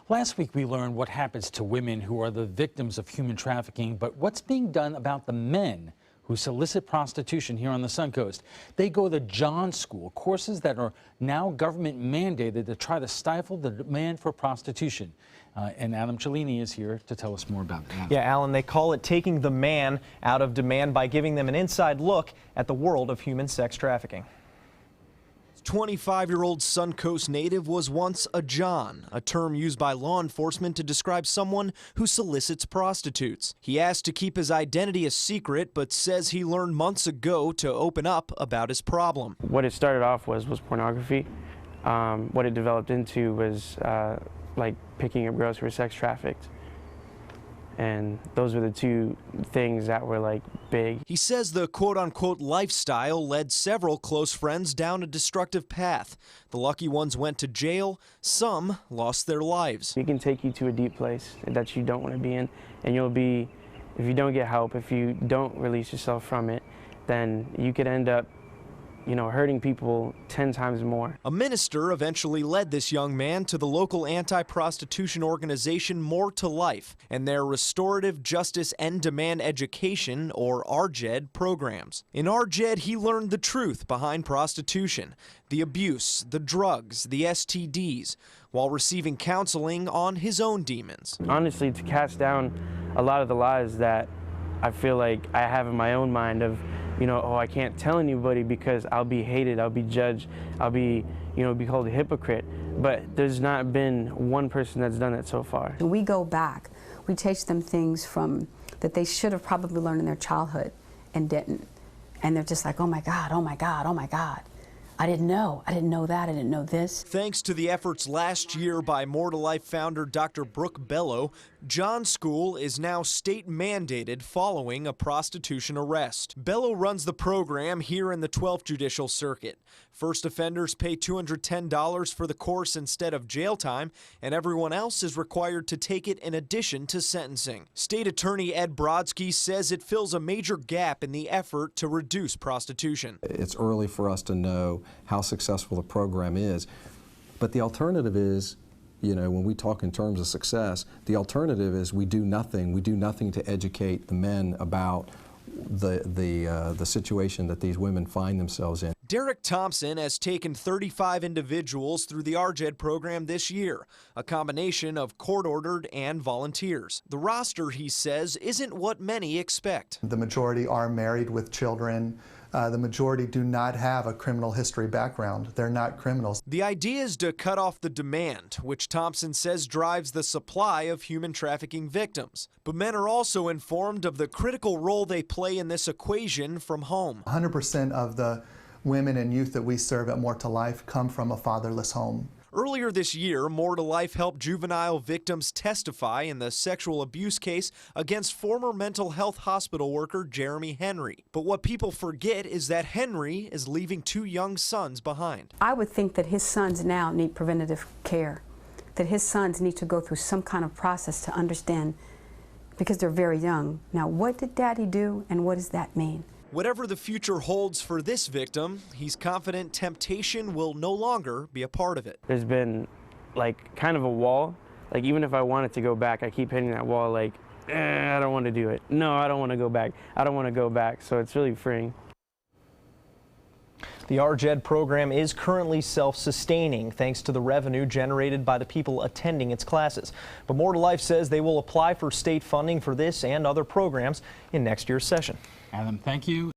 Last week, we learned what happens to women who are the victims of human trafficking, but what's being done about the men who solicit prostitution here on the Suncoast? They go to John School, courses that are now government mandated to try to stifle the demand for prostitution. And Adam Cellini is here to tell us more about it. Yeah, Alan, they call it taking the man out of demand by giving them an inside look at the world of human sex trafficking. 25-year-old Suncoast native was once a John, a term used by law enforcement to describe someone who solicits prostitutes. He asked to keep his identity a secret, but says he learned months ago to open up about his problem. What it started off was pornography. What it developed into was like picking up girls who were sex trafficked. And those were the two things that were like big. He says the quote-unquote lifestyle led several close friends down a destructive path. The lucky ones went to jail, some lost their lives. It can take you to a deep place that you don't want to be in, and you'll be, if you don't get help, if you don't release yourself from it, then you could end up hurting people 10 times more. A minister eventually led this young man to the local anti-prostitution organization More to Life and their Restorative Justice and Demand Education, or RJED, programs. In RJED, he learned the truth behind prostitution, the abuse, the drugs, the STDs, while receiving counseling on his own demons. Honestly, to cast down a lot of the lies that I feel like I have in my own mind of, oh, I can't tell anybody because I'll be hated, I'll be judged, I'll be, be called a hypocrite. But there's not been one person that's done it so far. We go back, we teach them things that they should have probably learned in their childhood and didn't. And they're just like, oh my God, oh my God, oh my God. I didn't know that, I didn't know this. Thanks to the efforts last year by More to Life founder Dr. Brooke Bello, John School is now state mandated following a prostitution arrest. Bello runs the program here in the 12th Judicial Circuit. First offenders pay $210 for the course instead of jail time, and everyone else is required to take it in addition to sentencing. State Attorney Ed Brodsky says it fills a major gap in the effort to reduce prostitution. It's early for us to know how successful the program is, but the alternative is, when we talk in terms of success, the alternative is we do nothing. We do nothing to educate the men about the situation that these women find themselves in. Derek Thompson has taken 35 individuals through the RJED program this year, a combination of court-ordered and volunteers. The roster, he says, isn't what many expect. The majority are married with children. The majority do not have a criminal history background. They're not criminals. The idea is to cut off the demand, which Thompson says drives the supply of human trafficking victims. But men are also informed of the critical role they play in this equation from home. 100% of the women and youth that we serve at More to Life come from a fatherless home. Earlier this year, More to Life helped juvenile victims testify in the sexual abuse case against former mental health hospital worker Jeremy Henry. But what people forget is that Henry is leaving 2 young sons behind. I would think that his sons now need preventative care, that his sons need to go through some kind of process to understand, because they're very young. Now, what did Daddy do, and what does that mean? Whatever the future holds for this victim, he's confident temptation will no longer be a part of it. There's been kind of a wall. Even if I wanted to go back, I keep hitting that wall I don't want to do it. No, I don't want to go back. I don't want to go back. So it's really freeing. The RJED program is currently self-sustaining thanks to the revenue generated by the people attending its classes. But More to Life says they will apply for state funding for this and other programs in next year's session. Adam, thank you.